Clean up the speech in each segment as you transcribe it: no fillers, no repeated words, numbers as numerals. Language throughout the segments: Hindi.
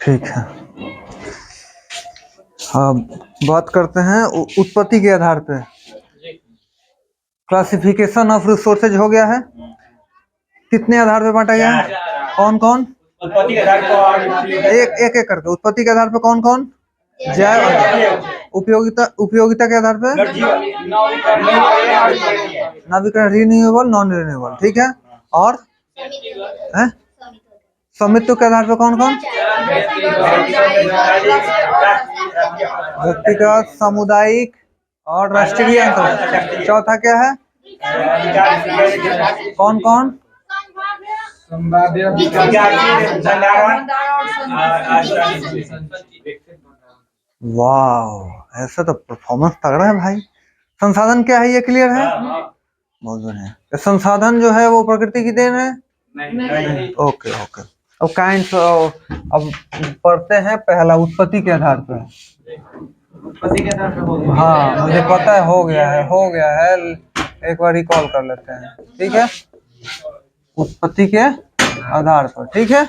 ठीक है। हाँ, बात करते हैं उत्पत्ति के आधार पे। क्लासिफिकेशन ऑफ रिसोर्सेज हो गया है। कितने आधार पे बांटा गया है? कौन कौन? उत्पत्ति के आधार पर एक एक करके। उत्पत्ति के आधार पे कौन कौन? जैव। उपयोगिता के आधार पे नवीकरण, रिन्यूएबल, नॉन रिन्यूएबल। ठीक है। और स्वामित्व के आधार पे कौन कौन? व्यक्तिगत, सामुदायिक और राष्ट्रीय अंतर। चौथा क्या है? कौन कौन? वाह, ऐसा तो परफॉर्मेंस तगड़ा है भाई। संसाधन क्या है, ये क्लियर है? बहुत बढ़िया। संसाधन जो है वो प्रकृति की देन है? नहीं। Okay okay. अब काइंड अब पढ़ते हैं पहला उत्पत्ति के आधार पर। उत्पत्ति के आधार पर हो गया। हाँ, मुझे पता है हो गया है। एक बार रिकॉल कर लेते हैं। ठीक है। उत्पत्ति के आधार पर। ठीक है।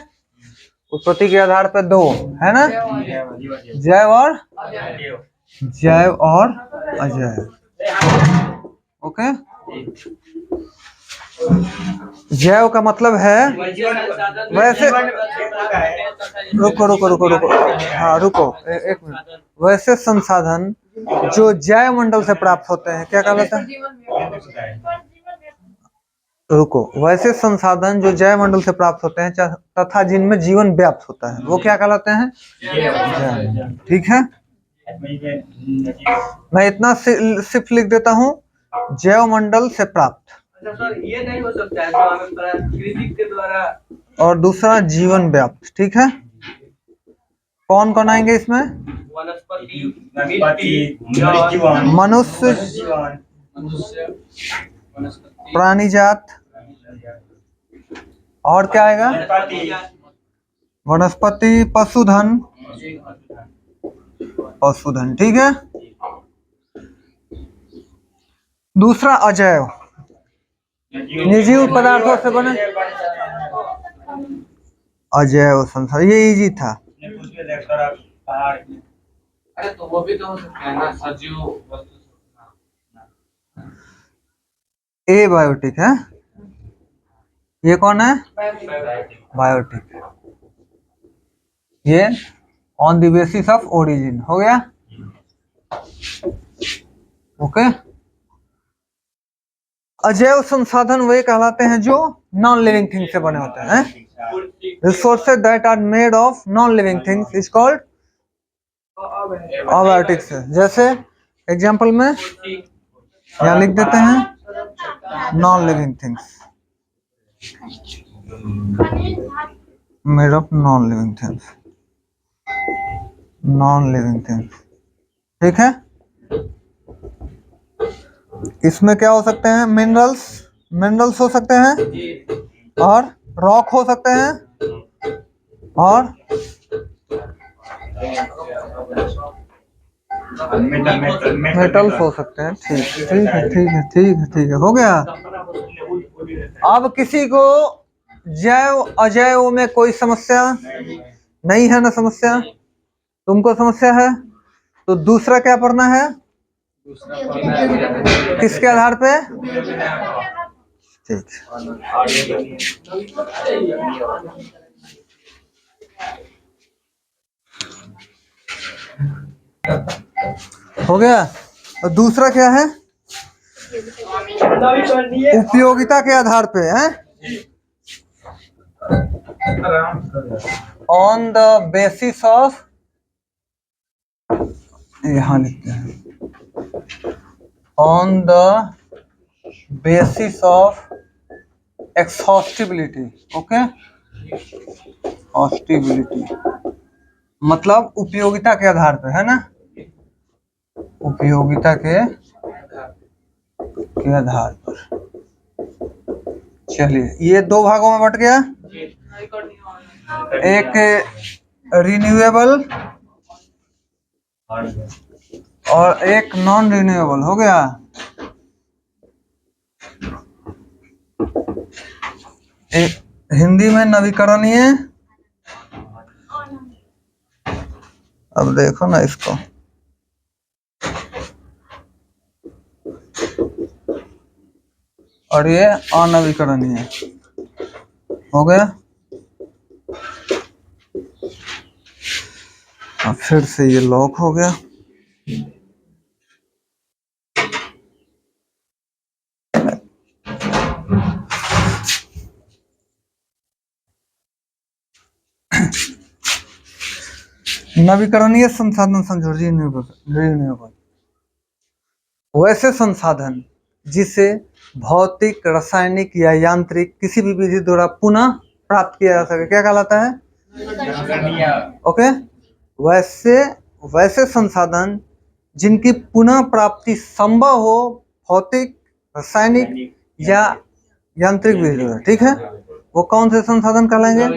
उत्पत्ति के आधार पर दो है ना, जैव और अजैव। ओके। जैव का मतलब है वैसे, रुको। हाँ रुको एक मिनट। वैसे संसाधन जो जैव मंडल से प्राप्त होते हैं क्या कहलाते हैं? रुको, वैसे संसाधन जो जैव मंडल से प्राप्त होते हैं तथा जिनमें जीवन व्याप्त होता है वो क्या कहलाते हैं? ठीक है। मैं इतना सिर्फ लिख देता हूँ, जैव मंडल से प्राप्त। सर ये नहीं हो सकता है जो हमें प्राकृतिक के द्वारा। और दूसरा जीवन व्याप्त। ठीक है। कौन कौन आएंगे इसमें? मनुष्य, प्राणी जात, और क्या आएगा? वनस्पति, पशुधन। ठीक है। दूसरा अजैव, निर्जीव पदार्थों से बने। अजैव संसार, ये इजी था। अरे तो वो भी तो हो सकता है ना, सजीव वस्तु। ए बायोटिक है। ये कौन है? बायोटिक। ये on the basis of origin हो गया। ओके। अजैव संसाधन वे कहलाते हैं जो नॉन लिविंग थिंग से बने होते हैं। Resources that are made of non living things is called abiotics. जैसे एग्जांपल में यहाँ लिख देते हैं, non living things made of non living things. ठीक है। इसमें क्या हो सकते हैं? मिनरल्स हो सकते हैं, और रॉक हो सकते हैं, और मेटल्स हो सकते हैं। ठीक है, हो गया। अब किसी को जैव अजैव में कोई समस्या नहीं है ना? समस्या तुमको समस्या है तो दूसरा क्या पढ़ना है? किसके आधार पे? ठीक। हो गया। और दूसरा क्या है? उपयोगिता के आधार पे है। ऑन द बेसिस ऑफ, यहां लिखते हैं, on the basis of exhaustibility. Okay. हॉस्टिबिलिटी मतलब उपयोगिता के आधार पे है ना? उपयोगिता के आधार पर। चलिए, ये दो भागों में बट गया। एक रिन्यूएबल और एक नॉन रिन्यूएबल हो गया। एक हिंदी में नवीकरणीय अब देखो ना इसको, और ये अनवीकरणीय हो गया। अब फिर से ये लॉक हो गया। नवीकरणीय संसाधन समझो, रिन्यूएबल वैसे संसाधन जिसे भौतिक, रासायनिक या यांत्रिक किसी भी विधि द्वारा पुनः प्राप्त किया जा सके, क्या कहलाता है? ओके, वैसे संसाधन जिनकी पुनः प्राप्ति संभव हो भौतिक, रासायनिक या यांत्रिक विधि द्वारा, ठीक है, वो कौन से संसाधन कहलाएंगे?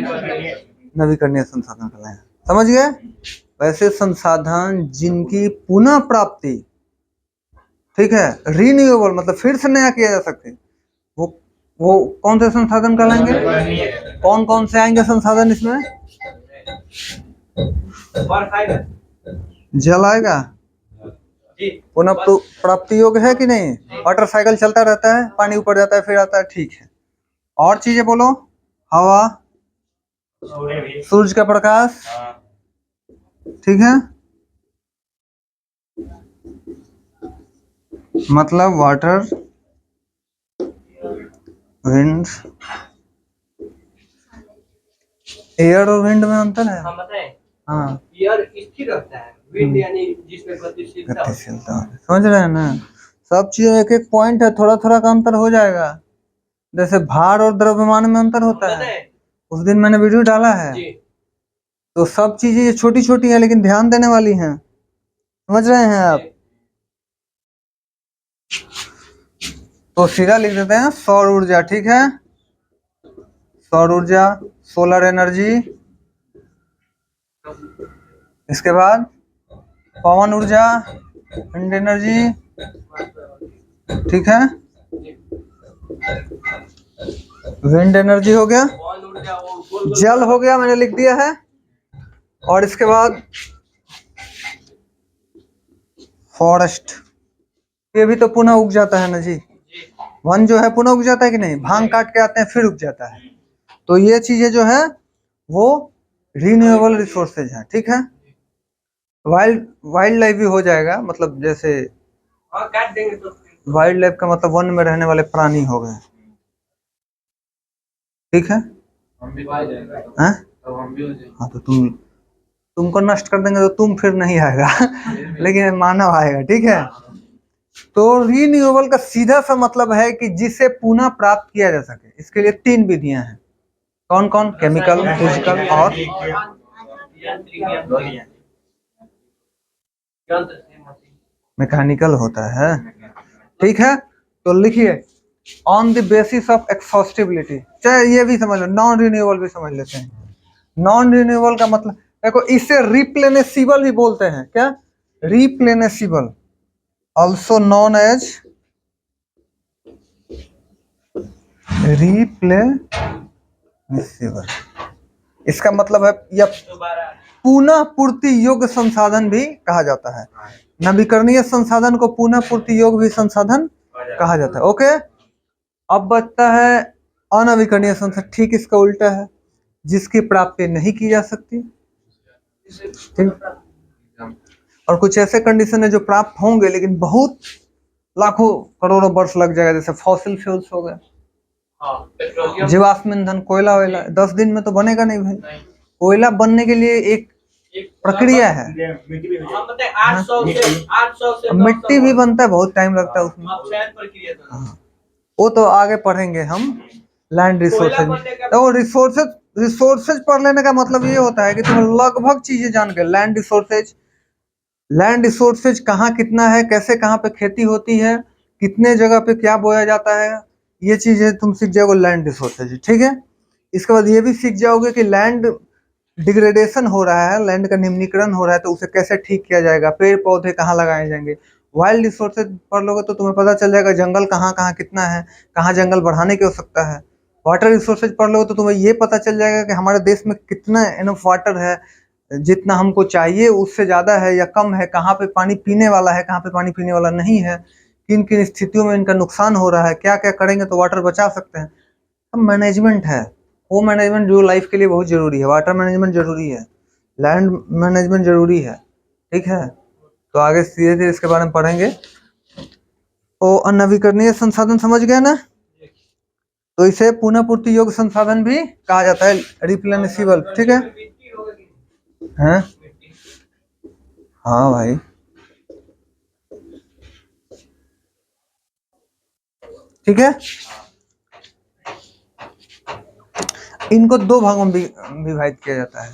नवीकरणीय संसाधन कहलाएंगे। समझ गए? वैसे संसाधन जिनकी पुनः प्राप्ति, ठीक है, रिन्यूएबल मतलब फिर से नया किया जा सकते, वो कौन से संसाधन कहलाएंगे? कौन कौन से आएंगे संसाधन इसमें? जल आएगा, पुनः प्राप्ति योग्य है कि नहीं? वाटर साइकिल चलता रहता है, पानी ऊपर जाता है फिर आता है, ठीक है। और चीजें बोलो, हवा, सूरज का प्रकाश, ठीक है, मतलब वाटर, विंड, एयर और विंड में अंतर है? हाँ बताएं। हाँ, एयर स्थिर रहता है, विंड यानी जिसमें गतिशीलता होती है। समझ रहे हैं ना? सब चीजें एक एक पॉइंट है, थोड़ा थोड़ा का अंतर हो जाएगा। जैसे भार और द्रव्यमान में अंतर होता है, उस दिन मैंने वीडियो डाला है। तो सब चीजें ये छोटी छोटी है लेकिन ध्यान देने वाली हैं। समझ रहे हैं आप? तो सीधा लिख देते हैं सौर ऊर्जा, ठीक है, सौर ऊर्जा, सोलर एनर्जी, इसके बाद पवन ऊर्जा, विंड एनर्जी, ठीक है, विंड एनर्जी हो गया, जल हो गया, मैंने लिख दिया है। और इसके बाद फॉरेस्ट, ये भी तो पुनः उग जाता है ना जी। वन जो है पुनः उग जाता है कि नहीं? भांग काट के आते हैं फिर उग जाता है। तो ये चीजें जो है वो रिन्यूएबल रिसोर्सेज हैं, ठीक है। वाइल्ड लाइफ भी हो जाएगा, मतलब जैसे वाइल्ड लाइफ का मतलब वन में रहने वाले प्राणी हो गए, ठीक है। हाँ, तो तुमको नष्ट कर देंगे तो तुम फिर नहीं आएगा लेकिन मानव आएगा, ठीक है। तो रिन्यूएबल का सीधा सा मतलब है कि जिसे पुनः प्राप्त किया जा सके। इसके लिए 3 विधियां हैं। कौन कौन? केमिकल, फिजिकल और मैकेनिकल होता है, ठीक है। तो लिखिए ऑन द बेसिस ऑफ एक्सहॉस्टिबिलिटी, चाहे ये भी समझ लो, नॉन रिन्यूएबल भी समझ लेते हैं। नॉन रिन्यूएबल का मतलब देखो, इसे रिप्लेनेसिबल भी बोलते हैं। क्या? रिप्लेनेसिबल, ऑल्सो नॉन एज रिप्लेनेसिबल। इसका मतलब है या पुनः पूर्ति योग्य संसाधन भी कहा जाता है। नवीकरणीय संसाधन को पुनः पूर्ति योग्य भी संसाधन कहा जाता है। ओके, अब बचता है अनवीकरणीय संसाधन, ठीक इसका उल्टा है, जिसकी प्राप्ति नहीं की जा सकती, ठीक। और कुछ ऐसे कंडीशन है जो प्राप्त होंगे लेकिन बहुत लाखों करोड़ों वर्ष लग जाएगा, जैसे फॉसिल फ्यूल्स हो गए, जीवाश्म ईंधन, कोयला वोयला 10 दिन में तो बनेगा नहीं भाई। कोयला बनने के लिए एक प्रक्रिया है। मिट्टी भी बनता है, बहुत टाइम लगता है उसमें। वो तो आगे पढ़ेंगे हम लैंड रिसोर्सेज। तो रिसोर्सेज पढ़ लेने का मतलब ये होता है कि तुम लगभग चीजें जान गए। लैंड रिसोर्सेज कहाँ कितना है, कैसे कहाँ पे खेती होती है, कितने जगह पे क्या बोया जाता है, ये चीजें तुम सीख जाओगे लैंड रिसोर्सेज, ठीक है। इसके बाद ये भी सीख जाओगे कि लैंड डिग्रेडेशन हो रहा है, लैंड का निम्नीकरण हो रहा है, तो उसे कैसे ठीक किया जाएगा, पेड़ पौधे कहाँ लगाए जाएंगे। वाइल्ड रिसोर्सेज पढ़ लोगे तो तुम्हें पता चल जाएगा जंगल कहाँ कहाँ कितना है, कहाँ जंगल बढ़ाने की आवश्यकता है। वाटर रिसोर्सेज पढ़ लोगे तो तुम्हें ये पता चल जाएगा कि हमारे देश में कितना इनफ वाटर है, जितना हमको चाहिए उससे ज्यादा है या कम है, कहाँ पे पानी पीने वाला है, कहाँ पे पानी पीने वाला नहीं है, किन किन स्थितियों में इनका नुकसान हो रहा है, क्या क्या करेंगे तो वाटर बचा सकते हैं। सब मैनेजमेंट है, वो मैनेजमेंट जो लाइफ के लिए बहुत जरूरी है। वाटर मैनेजमेंट जरूरी है, लैंड मैनेजमेंट जरूरी है, ठीक है। तो आगे धीरे धीरे इसके बारे में पढ़ेंगे। तो अनवीकरणीय संसाधन समझ गए ना, तो इसे पुनः पूर्ति योग्य संसाधन भी कहा जाता है, रिप्लेनिशेबल, ठीक है। हैं? हाँ भाई, ठीक है। इनको दो भागों में विभाजित किया जाता है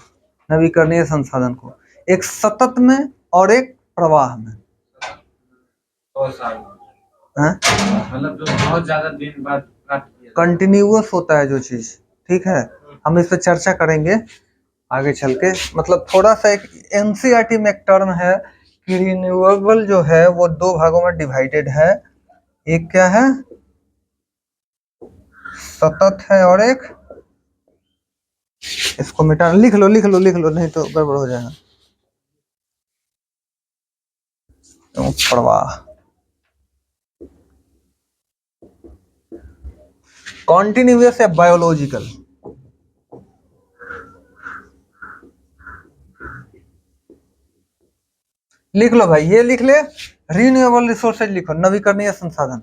नवीकरणीय संसाधन को, एक सतत में और एक प्रवाह में। मतलब जो बहुत ज्यादा दिन बाद कंटिन्यूअस होता है जो चीज, ठीक है। हम इस पर चर्चा करेंगे आगे चल के। मतलब थोड़ा सा एक एनसीईआरटी में एक टर्म है कि रिन्यूएबल जो है वो दो भागों में डिवाइडेड है, एक क्या है सतत है और एक, इसको मिटा, लिख लो लिख लो लिख लो, नहीं तो गड़बड़ हो जाएगा। तो प्रवाह, कॉन्टिन्यूअस या बायोलॉजिकल। लिख लो भाई, ये लिख ले, रिन्यूएबल रिसोर्सेज लिखो, नवीकरणीय संसाधन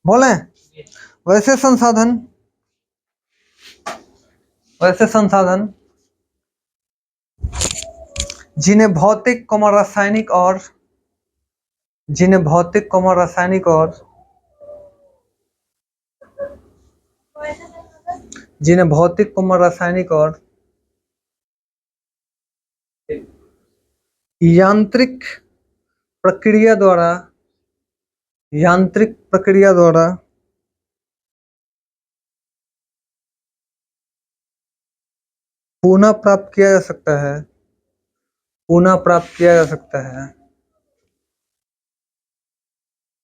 बोले। वैसे संसाधन, वैसे संसाधन जिन्हें भौतिक रासायनिक और जिन्हें भौतिक रासायनिक और जिन्हें भौतिक रासायनिक और यांत्रिक प्रक्रिया द्वारा यांत्रिक प्रक्रिया द्वारा पुनः प्राप्त किया जा सकता है, पुनः प्राप्त किया जा सकता है,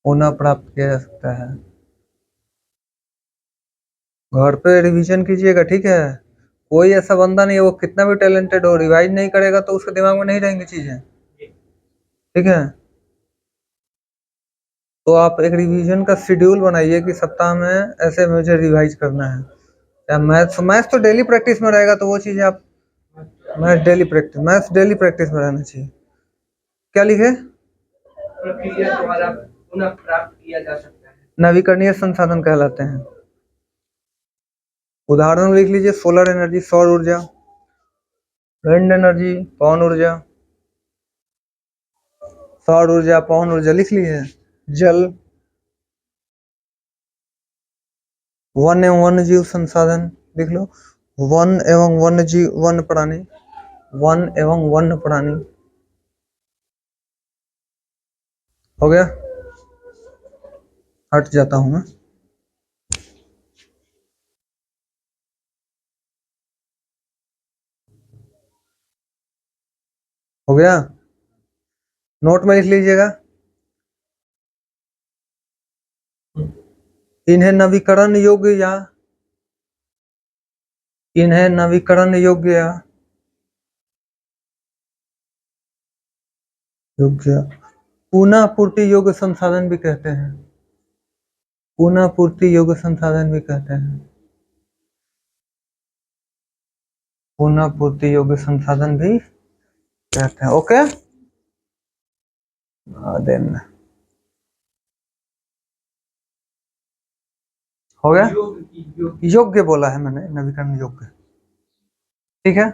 पुनः प्राप्त किया जा सकता है। घर पे रिवीजन कीजिएगा, ठीक है। कोई ऐसा बंदा नहीं है, वो कितना भी टैलेंटेड हो, रिवाइज नहीं करेगा तो उसके दिमाग में नहीं रहेंगी चीजें, ठीक है। तो आप एक रिवीजन का शेड्यूल बनाइए कि सप्ताह में ऐसे मुझे रिवाइज करना है। या मैथ्स, मैथ्स तो डेली प्रैक्टिस में रहेगा, तो वो चीजें आप मैथ्स डेली प्रैक्टिस में रहना चाहिए। क्या लिखे, प्रक्रिया द्वारा पुनः प्राप्त किया जा सकता है, नवीकरणीय संसाधन कहलाते हैं। उदाहरण लिख लीजिए, सोलर एनर्जी सौर ऊर्जा, विंड एनर्जी पवन ऊर्जा, सौर ऊर्जा पवन ऊर्जा लिख लीजिए। जल, वन एवं वन्य जीव संसाधन लिख लो, वन एवं वन्य जीव, वन्य प्राणी, वन एवं वन्य प्राणी, हो गया। हट जाता हूं मैं। हो गया, नोट में लिख लीजिएगा। इन्हें नवीकरण योग्य या इन्हें नवीकरण योग्य या योग्य पुनः पूर्ति योग्य संसाधन भी कहते हैं, पुनः पूर्ति योग्य संसाधन भी कहते हैं, पुनः पूर्ति योग्य संसाधन भी कहते हैं। ओके, देन हो गया। योग्य बोला है मैंने, नवीकरण योग्य, ठीक है।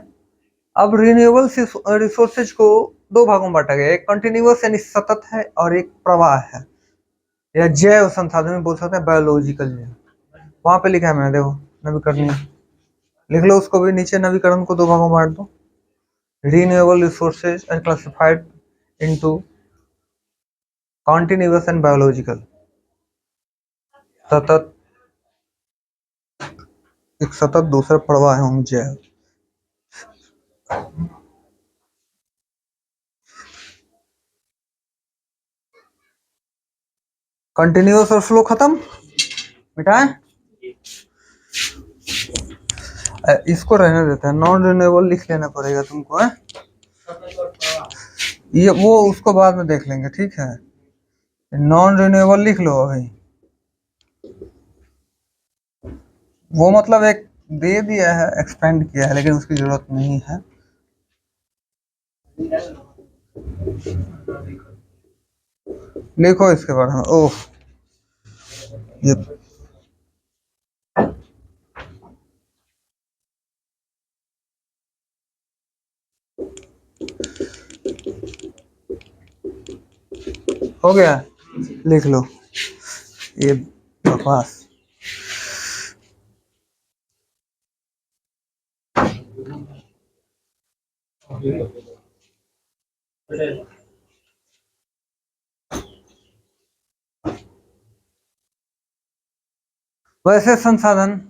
अब रिन्यूएबल रिसोर्सेज को दो भागों में बांटा गया, एक कंटिन्यूअस यानी सतत है और एक प्रवाह है, या जैव संसाधन में बोल सकते हैं, बायोलॉजिकल जैव। वहां पे लिखा है मैंने, देखो नवीकरणीय, लिख लो उसको भी नीचे। नवीकरण को दो भागों में बांट दो, renewable resources are classified into continuous and biological. सतत एक सतत, दूसरा प्रवाह है जैव। कंटिन्यूअस और स्लो खत्म, मिटाएं। इसको रहने देते हैं, नॉन रिन्यूएबल लिख लेना पड़ेगा तुमको है? ये वो उसको बाद में देख लेंगे, ठीक है। नॉन रिन्यूएबल लिख लो अभी। वो मतलब एक दे दिया है, एक्सपेंड किया है, लेकिन उसकी जरूरत नहीं है। लिखो इसके बारे में। ओह ये हो गया, लिख लो ये बकवास। वैसे संसाधन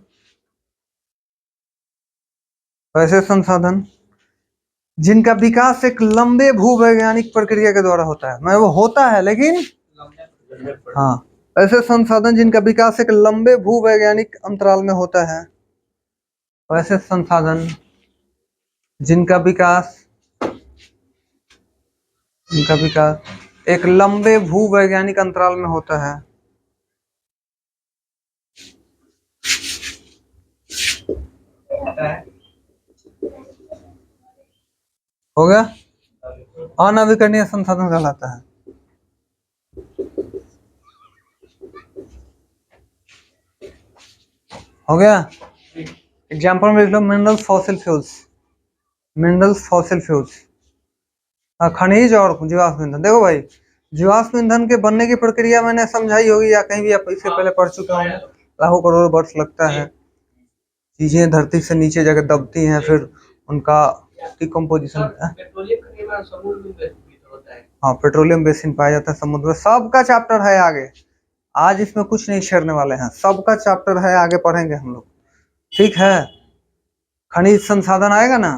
जिनका विकास एक लंबे भूवैज्ञानिक प्रक्रिया के द्वारा होता है, मैं वो होता है लेकिन हाँ, ऐसे संसाधन जिनका विकास एक लंबे भूवैज्ञानिक अंतराल में होता है। वैसे संसाधन जिनका विकास एक लंबे भूवैज्ञानिक अंतराल में होता है। हो गया, अनवीकरणीय संसाधन कहलाता है। हो गया, एग्जाम्पल में लिख लो, minerals, fossil fuels. Minerals, fossil fuels, खनिज और जीवाश्म ईंधन। देखो भाई, जीवाश्म ईंधन के बनने की प्रक्रिया मैंने समझाई होगी या कहीं भी आप इससे पहले पढ़ चुके होंगे। लाखों करोड़ वर्ष लगता है, चीजें धरती से नीचे जाकर दबती हैं, फिर उनका डिकम्पोजिशन। हाँ, पेट्रोलियम बेसिन पाया जाता है समुद्र में। सबका चैप्टर है आगे, आज इसमें कुछ नहीं छेड़ने वाले हैं, सबका चैप्टर है, आगे पढ़ेंगे हम लोग, ठीक है। खनिज संसाधन आएगा ना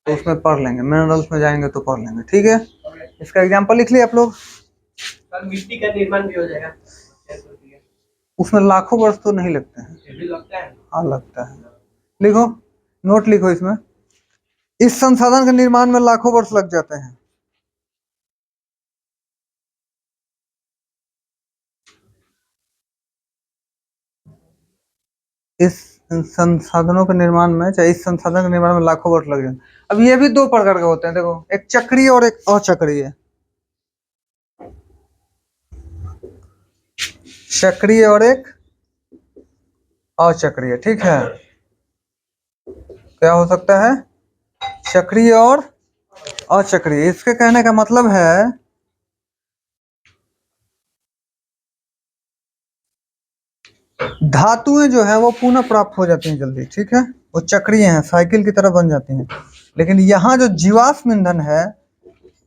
तो उसमें पढ़ लेंगे, मिनरल्स में जाएंगे तो पढ़ लेंगे, ठीक है। इसका एग्जांपल लिख लिया आप लोग। मिट्टी का निर्माण भी हो जाएगा, उसमें लाखों वर्ष तो नहीं लगते हैं, भी लगता है। हाँ लगता है। लिखो, नोट लिखो इसमें, इस संसाधन के निर्माण में लाखों वर्ष लग जाते हैं। इस संसाधनों के निर्माण में, चाहे इस संसाधन के निर्माण में लाखों वर्ष लग जाते हैं। अब ये भी दो प्रकार के होते हैं, देखो, एक चक्रीय और एक अचक्रीय। चक्रीय और एक अचक्रीय, ठीक है। क्या हो सकता है? चक्रीय और अचक्रीय। इसके कहने का मतलब है धातुएं जो है वो पुनः प्राप्त हो जाती हैं जल्दी, ठीक है, वो चक्रीय हैं, साइकिल की तरह बन जाती हैं। लेकिन यहाँ जो जीवाश्म ईंधन है,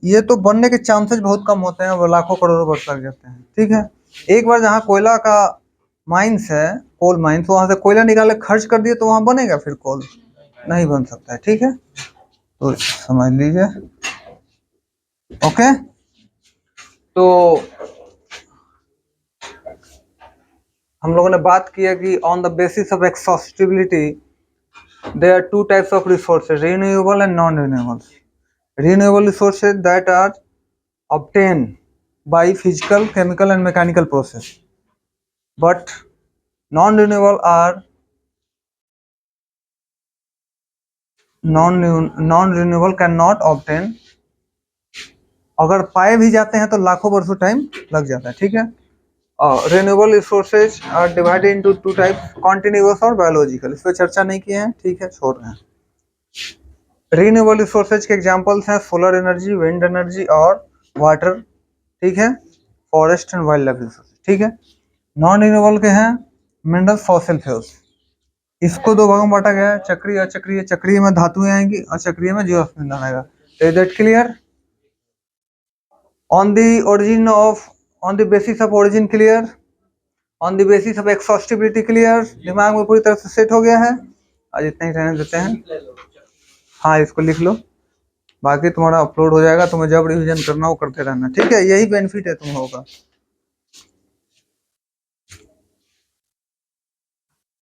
ये तो बनने के चांसेस बहुत कम होते हैं, वो लाखों करोड़ों वर्ष लग जाते हैं, ठीक है। एक बार जहाँ कोयला का माइंस है, कोल माइंस, वहां से कोयला निकाले खर्च कर दिए तो वहां बनेगा फिर कोल? नहीं बन सकता है, ठीक है, तो समझ लीजिए। ओके, तो हम लोगों ने बात किया कि on the basis of exhaustibility there are two types of resources, renewable and non renewable. Renewable resources that are obtained by physical, chemical and mechanical process, but non-renewable are non-renewable cannot obtain। अगर पाए भी जाते हैं तो लाखों वर्षों टाइम लग जाता है, ठीक है। Renewable resources are divided into two types, continuous और बायोलॉजिकल। इस पर चर्चा नहीं किए हैं, ठीक है, छोड़ रहे हैं। रिन्यूएबल रिसोर्सेज के एग्जांपल्स हैं सोलर एनर्जी, विंड एनर्जी और वाटर, ठीक है, forest and wild life resources, ठीक है। नॉन रिन्यूएबल के हैं मिनरल्स, फॉसिल फ्यूल्स। इसको दो भागों में बांटा गया है, चक्रीय, अचक्रीय। चक्रीय में धातुएं आएंगी, अचक्रीय में जीवाश्म ईंधन आएगा। Is that clear? On the origin of, on the basis of origin clear, on the basis of exhaustibility clear, दिमाग में पूरी तरह से सेट हो गया है। आज इतना ही रहने देते हैं। हाँ, इसको लिख लो, बाकी तुम्हारा अपलोड हो जाएगा, तुम्हें जब रिवीजन करना हो करते रहना, ठीक है। यही बेनिफिट है तुम लोगों का।